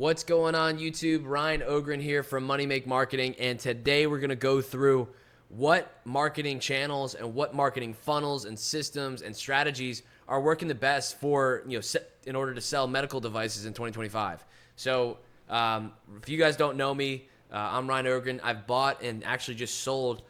What's going on YouTube? Ryan Ogren here from Money Make Marketing, and today we're going to go through what marketing channels and what marketing funnels and systems and strategies are working the best for, in order to sell medical devices in 2025. So if you guys don't know me, I'm Ryan Ogren. I've bought and actually just sold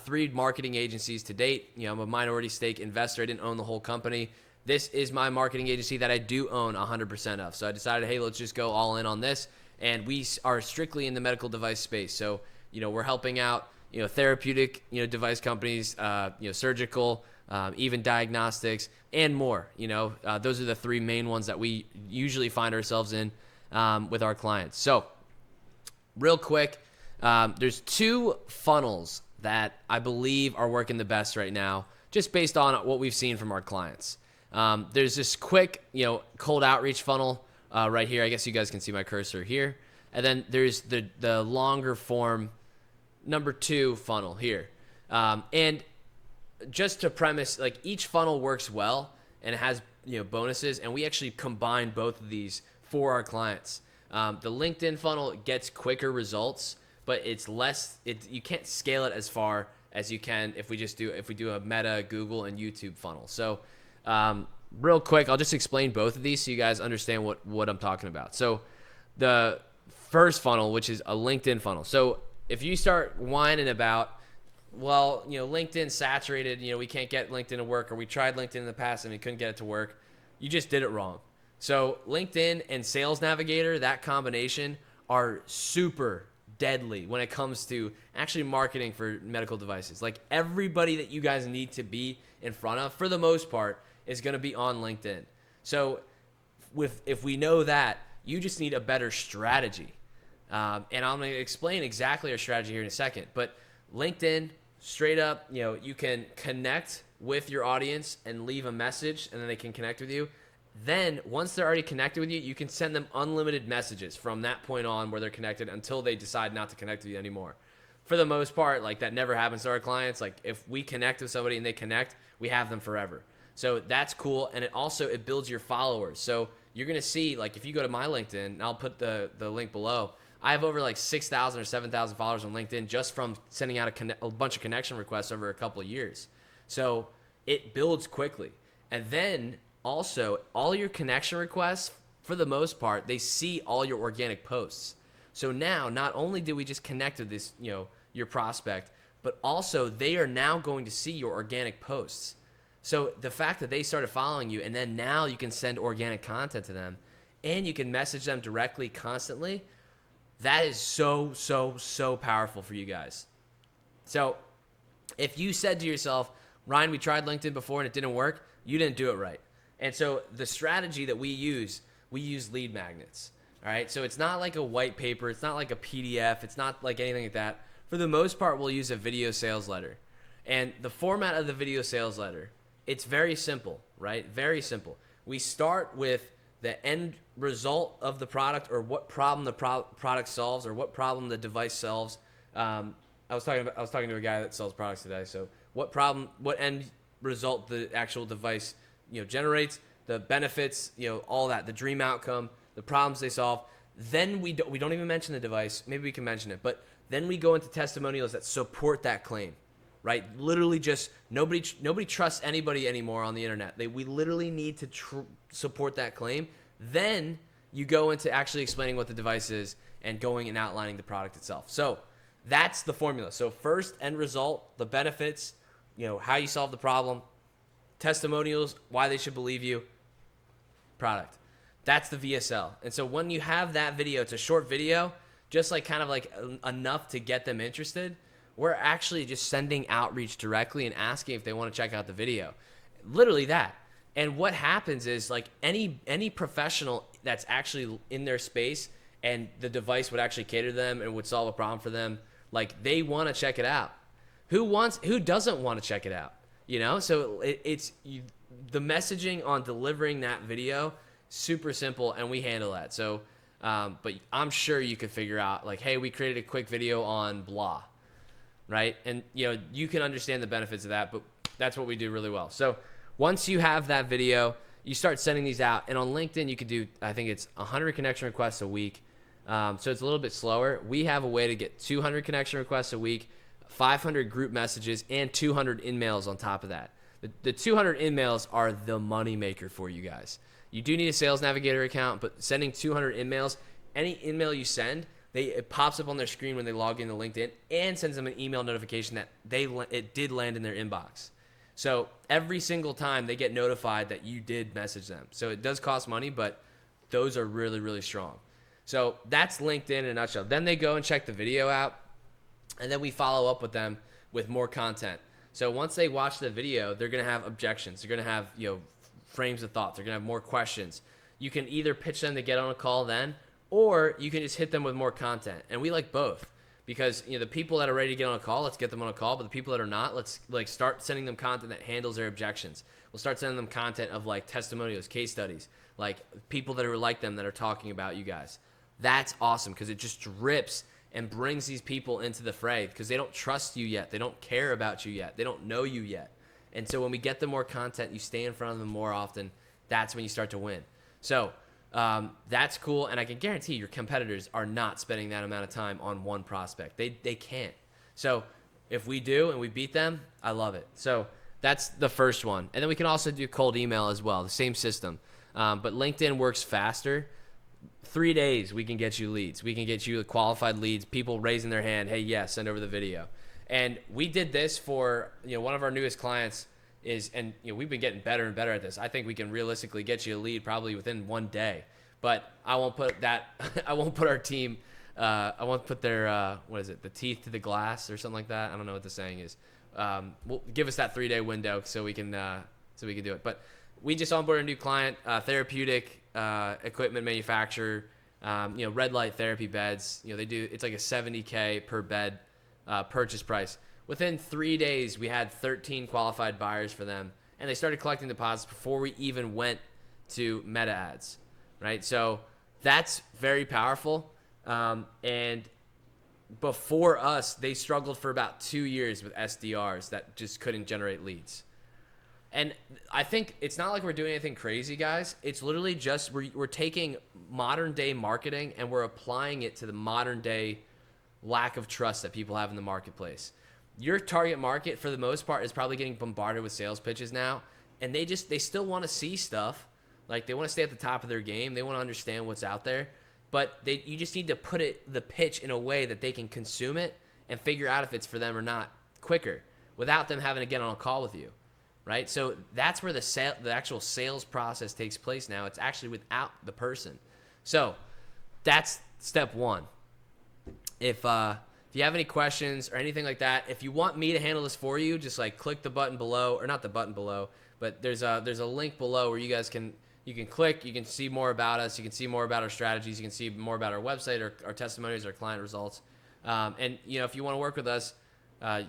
3 marketing agencies to date. I'm a minority stake investor. I didn't own the whole company. This is my marketing agency that I do own 100% of. So I decided, hey, let's just go all in on this. And we are strictly in the medical device space. So, we're helping out, therapeutic, device companies, surgical, even diagnostics and more. Those are the 3 main ones that we usually find ourselves in with our clients. So real quick, there's 2 funnels that I believe are working the best right now, just based on what we've seen from our clients. There's this quick, cold outreach funnel right here. I guess you guys can see my cursor here. And then there's the longer form number 2 funnel here. And just to premise, like, each funnel works well and it has, bonuses. And we actually combine both of these for our clients. The LinkedIn funnel gets quicker results, but it's less, you can't scale it as far as you can if we do a Meta, Google, and YouTube funnel. So real quick, I'll just explain both of these so you guys understand what I'm talking about. So the first funnel, which is a LinkedIn funnel. So if you start whining about, well, LinkedIn saturated, we can't get LinkedIn to work, or we tried LinkedIn in the past and we couldn't get it to work, you just did it wrong. So LinkedIn and Sales Navigator, that combination, are super deadly when it comes to actually marketing for medical devices. Like, everybody that you guys need to be in front of, for the most part, is going to be on LinkedIn. So if we know that, you just need a better strategy. And I'm going to explain exactly our strategy here in a second. But LinkedIn, straight up, you can connect with your audience and leave a message, and then they can connect with you. Then once they're already connected with you, you can send them unlimited messages from that point on where they're connected until they decide not to connect with you anymore. For the most part, like, that never happens to our clients. Like, if we connect with somebody and they connect, we have them forever. So that's cool. And it builds your followers. So you're going to see, like, if you go to my LinkedIn, and I'll put the link below, I have over like 6,000 or 7,000 followers on LinkedIn just from sending out a bunch of connection requests over a couple of years. So it builds quickly. And then also, all your connection requests, for the most part, they see all your organic posts. So now, not only do we just connect with this, your prospect, but also they are now going to see your organic posts. So the fact that they started following you, and then now you can send organic content to them, and you can message them directly constantly, that is so, so, so powerful for you guys. So if you said to yourself, Ryan, we tried LinkedIn before and it didn't work, you didn't do it right. And so the strategy that we use lead magnets. All right. So it's not like a white paper. It's not like a PDF. It's not like anything like that. For the most part, we'll use a video sales letter. And the format of the video sales letter, it's very simple, right? Very simple. We start with the end result of the product, or what problem the product solves, or what problem the device solves. I was talking to a guy that sells products today. So what end result the actual device generates, the benefits, all that, the dream outcome, the problems they solve. Then we don't even mention the device. Maybe we can mention it, but then we go into testimonials that support that claim, right? Literally, just nobody trusts anybody anymore on the internet. We literally need to support that claim. Then you go into actually explaining what the device is and going and outlining the product itself. So that's the formula. So first, end result, the benefits, how you solve the problem, testimonials, why they should believe you, product. That's the VSL. And so when you have that video, it's a short video, just like kind of like enough to get them interested. We're actually just sending outreach directly and asking if they want to check out the video. Literally that. And what happens is, like, any professional that's actually in their space and the device would actually cater to them and would solve a problem for them, like, they want to check it out. Who doesn't want to check it out? So the messaging on delivering that video, super simple, and we handle that. So, but I'm sure you could figure out, like, hey, we created a quick video on blah, right? And, you can understand the benefits of that, but that's what we do really well. So once you have that video, you start sending these out. And on LinkedIn, you could do, I think it's 100 connection requests a week. So it's a little bit slower. We have a way to get 200 connection requests a week, 500 group messages, and 200 in-mails on top of that. The 200 in-mails are the money maker for you guys. You do need a Sales Navigator account, but sending 200 in-mails, any in-mail you send, it pops up on their screen when they log into LinkedIn and sends them an email notification that it did land in their inbox. So every single time they get notified that you did message them. So it does cost money, but those are really, really strong. So that's LinkedIn in a nutshell. Then they go and check the video out, and then we follow up with them with more content. So once they watch the video, they're going to have objections. They're going to have, frames of thought. They're going to have more questions. You can either pitch them to get on a call then, or you can just hit them with more content. And we like both, because the people that are ready to get on a call, let's get them on a call. But the people that are not, let's start sending them content that handles their objections. We'll start sending them content of testimonials, case studies, people that are like them that are talking about you guys. That's awesome, because it just drips and brings these people into the fray, because they don't trust you yet. They don't care about you yet. They don't know you yet. And so when we get them more content, you stay in front of them more often, that's when you start to win. So that's cool. And I can guarantee your competitors are not spending that amount of time on one prospect. They can't. So if we do and we beat them, I love it. So that's the first one. And then we can also do cold email as well, the same system. But LinkedIn works faster. 3 days, we can get you leads. We can get you qualified leads, people raising their hand, hey, yes, send over the video. And we did this for, one of our newest clients we've been getting better and better at this. I think we can realistically get you a lead probably within 1 day. But I won't put I won't put our team, I won't put their, the teeth to the glass or something like that. I don't know what the saying is. We'll give us that 3-day window so we can do it. But we just onboarded a new client, therapeutic equipment manufacturer, red light therapy beds. They do, it's like a $70K per bed purchase price. Within 3 days, we had 13 qualified buyers for them, and they started collecting deposits before we even went to meta ads, right? So that's very powerful. And before us, they struggled for about 2 years with SDRs that just couldn't generate leads. And I think it's not like we're doing anything crazy, guys. It's literally just we're taking modern day marketing and we're applying it to the modern day lack of trust that people have in the marketplace. Your target market, for the most part, is probably getting bombarded with sales pitches now, and they still want to see stuff. They want to stay at the top of their game. They want to understand what's out there, but you just need to put the pitch in a way that they can consume it and figure out if it's for them or not quicker, without them having to get on a call with you. Right? So that's where the actual sales process takes place now. It's actually without the person. So that's step one. If you have any questions or anything like that, if you want me to handle this for you, just click the button below, or not the button below, but there's a link below where you can click, you can see more about us, you can see more about our strategies, you can see more about our website, our testimonies, our client results. And if you want to work with us,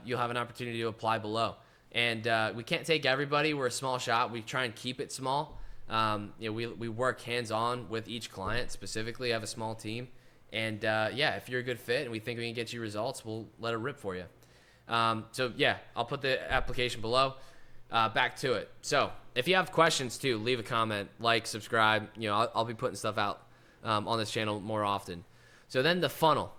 you'll have an opportunity to apply below. And we can't take everybody. We're a small shop. We try and keep it small. We work hands-on with each client specifically. I have a small team. And, if you're a good fit and we think we can get you results, we'll let it rip for you. I'll put the application below. Back to it. So if you have questions, too, leave a comment, subscribe. I'll be putting stuff out on this channel more often. So then the funnel.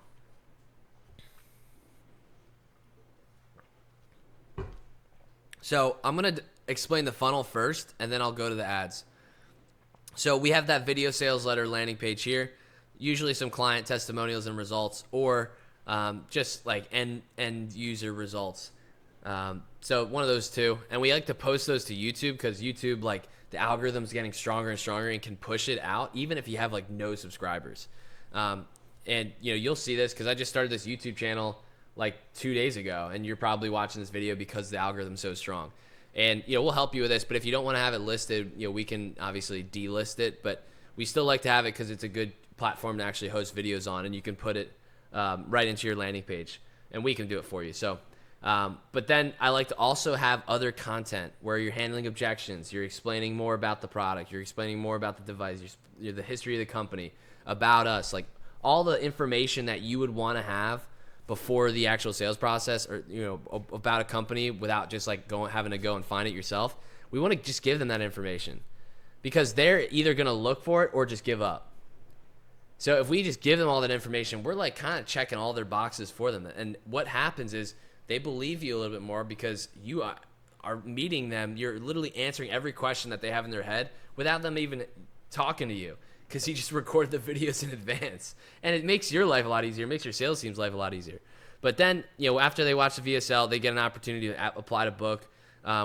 So I'm going to explain the funnel first, and then I'll go to the ads. So we have that video sales letter landing page here, usually some client testimonials and results, or just end user results. So one of those two. And we like to post those to YouTube, because YouTube, the algorithm's getting stronger and stronger and can push it out even if you have no subscribers. And you'll see this because I just started this YouTube channel 2 days ago, and you're probably watching this video because the algorithm's so strong. And we'll help you with this, but if you don't want to have it listed, we can obviously delist it, but we still like to have it because it's a good platform to actually host videos on, and you can put it right into your landing page, and we can do it for you. So but then I like to also have other content where you're handling objections, you're explaining more about the product, you're explaining more about the device, the history of the company, about us, all the information that you would want to have before the actual sales process, or about a company, without just having to go and find it yourself. We want to just give them that information, because they're either going to look for it or just give up. So if we just give them all that information, we're like kind of checking all their boxes for them. And what happens is they believe you a little bit more because you are meeting them. You're literally answering every question that they have in their head without them even talking to you, because you just recorded the videos in advance. And it makes your life a lot easier. It makes your sales team's life a lot easier. But then, after they watch the VSL, they get an opportunity to apply to book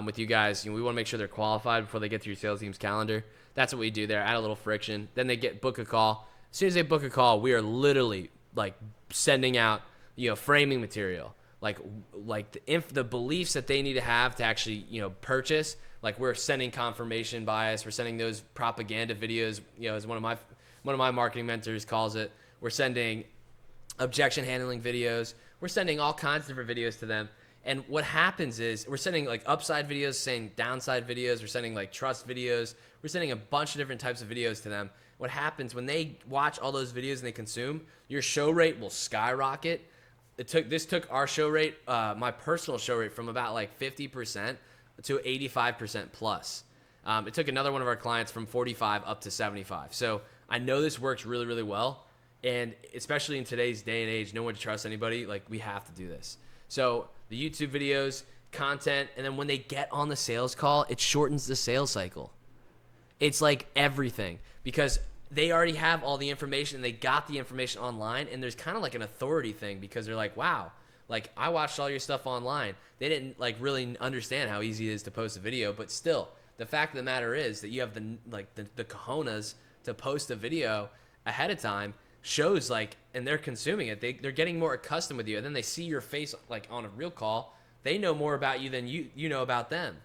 with you guys. We want to make sure they're qualified before they get to your sales team's calendar. That's what we do there. Add a little friction. Then they book a call. As soon as they book a call, we are literally like sending out, framing material, like the beliefs that they need to have to actually, purchase. Like we're sending confirmation bias. We're sending those propaganda videos, as one of my marketing mentors calls it. We're sending objection handling videos. We're sending all kinds of different videos to them. And what happens is we're sending like upside videos, saying downside videos. We're sending like trust videos. We're sending a bunch of different types of videos to them. What happens when they watch all those videos and they consume, your show rate will skyrocket. This took our show rate, my personal show rate, from about like 50% to 85% plus. It took another one of our clients from 45 up to 75. So I know this works really, really well. And especially in today's day and age, no one to trust anybody. Like, we have to do this. So the YouTube videos, content, and then when they get on the sales call, it shortens the sales cycle. It's like everything, because they already have all the information and they got the information online, and there's kind of like an authority thing, because they're like, wow, like I watched all your stuff online. They didn't like really understand how easy it is to post a video, but still, the fact of the matter is that you have the cojones to post a video ahead of time shows, like, and they're consuming it. They're getting more accustomed with you, and then they see your face like on a real call. They know more about you than you know about them,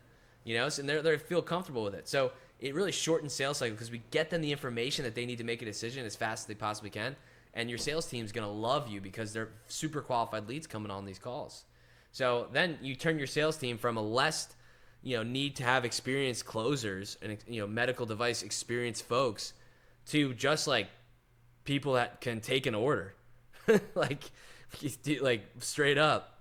so, and they feel comfortable with it. So it really shortens sales cycle, because we get them the information that they need to make a decision as fast as they possibly can. And your sales team's going to love you because they're super qualified leads coming on these calls. So then you turn your sales team from a less, need to have experienced closers and, medical device experienced folks, to just like people that can take an order, like straight up.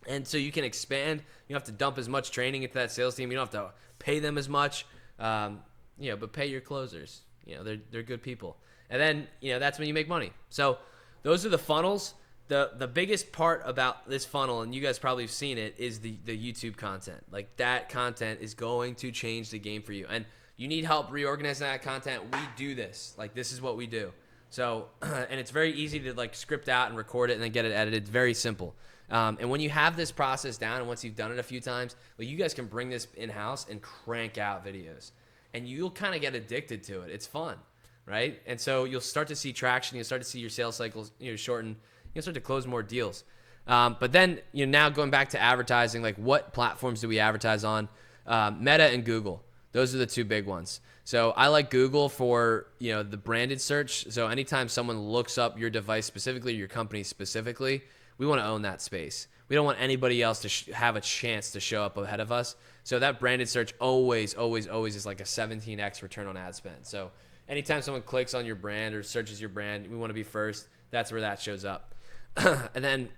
And so you can expand. You don't have to dump as much training into that sales team. You don't have to pay them as much. But pay your closers. They're good people. And then, that's when you make money. So those are the funnels. The biggest part about this funnel, and you guys probably have seen it, is the YouTube content. Like, that content is going to change the game for you. And you need help reorganizing that content. We do this. Like, this is what we do. So, and it's very easy to like script out and record it and then get it edited. It's very simple. And when you have this process down, and once you've done it a few times, well, you guys can bring this in-house and crank out videos. And you'll kind of get addicted to it. It's fun, right? And so you'll start to see traction. You'll start to see your sales cycles shorten. You'll start to close more deals. But then, now going back to advertising, like, what platforms do we advertise on? Meta and Google. Those are the two big ones. So I like Google for, the branded search. So anytime someone looks up your device specifically, your company specifically, we want to own that space. We don't want anybody else to have a chance to show up ahead of us. So that branded search always is like a 17x return on ad spend. So anytime someone clicks on your brand or searches your brand, we want to be first. That's where that shows up. And then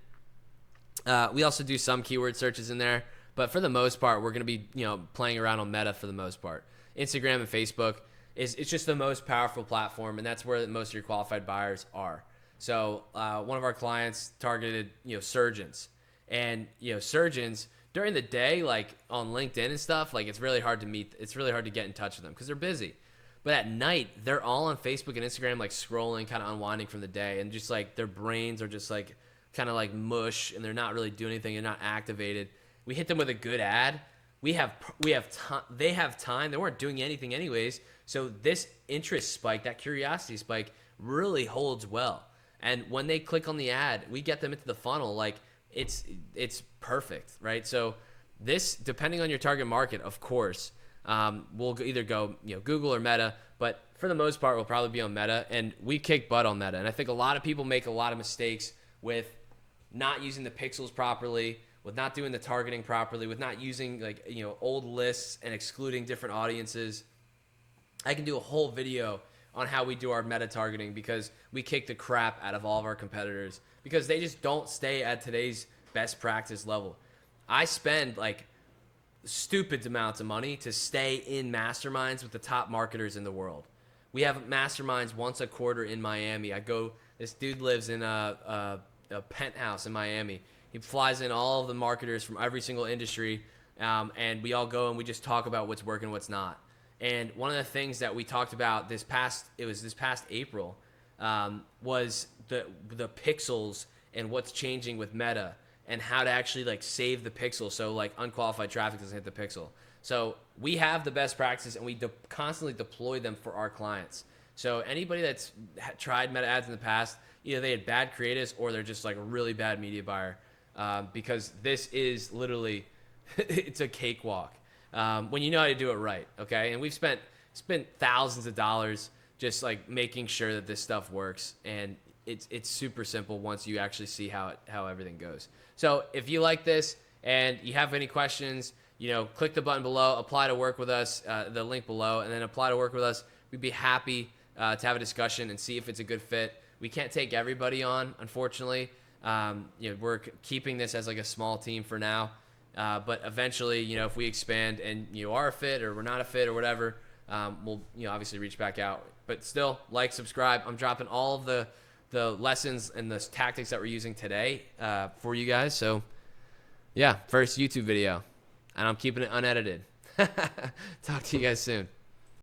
we also do some keyword searches in there. But for the most part, we're going to be, playing around on Meta for the most part. Instagram and Facebook it's just the most powerful platform, and that's where most of your qualified buyers are. So one of our clients targeted, surgeons, and surgeons during the day, like on LinkedIn and stuff, like it's really hard to meet. It's really hard to get in touch with them because they're busy. But at night, they're all on Facebook and Instagram, like scrolling, kind of unwinding from the day, and just like their brains are just like kind of like mush, and they're not really doing anything. They're not activated. We hit them with a good ad. We have time. They have time. They weren't doing anything anyways. So this interest spike, that curiosity spike, really holds well. And when they click on the ad, we get them into the funnel. Like it's perfect, right? So this, depending on your target market, of course, we'll either go Google or Meta, but for the most part, we'll probably be on Meta, and we kick butt on Meta. And I think a lot of people make a lot of mistakes with not using the pixels properly, with not doing the targeting properly, with not using old lists and excluding different audiences. I can do a whole video on how we do our meta targeting because we kick the crap out of all of our competitors because they just don't stay at today's best practice level. I spend like stupid amounts of money to stay in masterminds with the top marketers in the world. We have masterminds once a quarter in Miami. This dude lives in a penthouse in Miami. He flies in all of the marketers from every single industry, and we all go and we just talk about what's working, what's not. And one of the things that we talked about this past April, was the pixels and what's changing with Meta and how to actually like save the pixel so like unqualified traffic doesn't hit the pixel. So we have the best practices and we constantly deploy them for our clients. So anybody that's tried Meta ads in the past, either they had bad creatives or they're just like a really bad media buyer, because this is literally it's a cakewalk when you know how to do it right. Okay, and we've spent thousands of dollars just like making sure that this stuff works, and it's super simple once you actually see how everything goes. So if you like this and you have any questions, click the button below, apply to work with us, the link below, and then apply to work with us. We'd be happy to have a discussion and see if it's a good fit. We can't take everybody on, unfortunately. We're keeping this as like a small team for now, but eventually, if we expand and you are a fit or we're not a fit or whatever, we'll obviously reach back out. But still, like, subscribe. I'm dropping all of the lessons and the tactics that we're using today for you guys. So yeah, first YouTube video, and I'm keeping it unedited. Talk to you guys soon.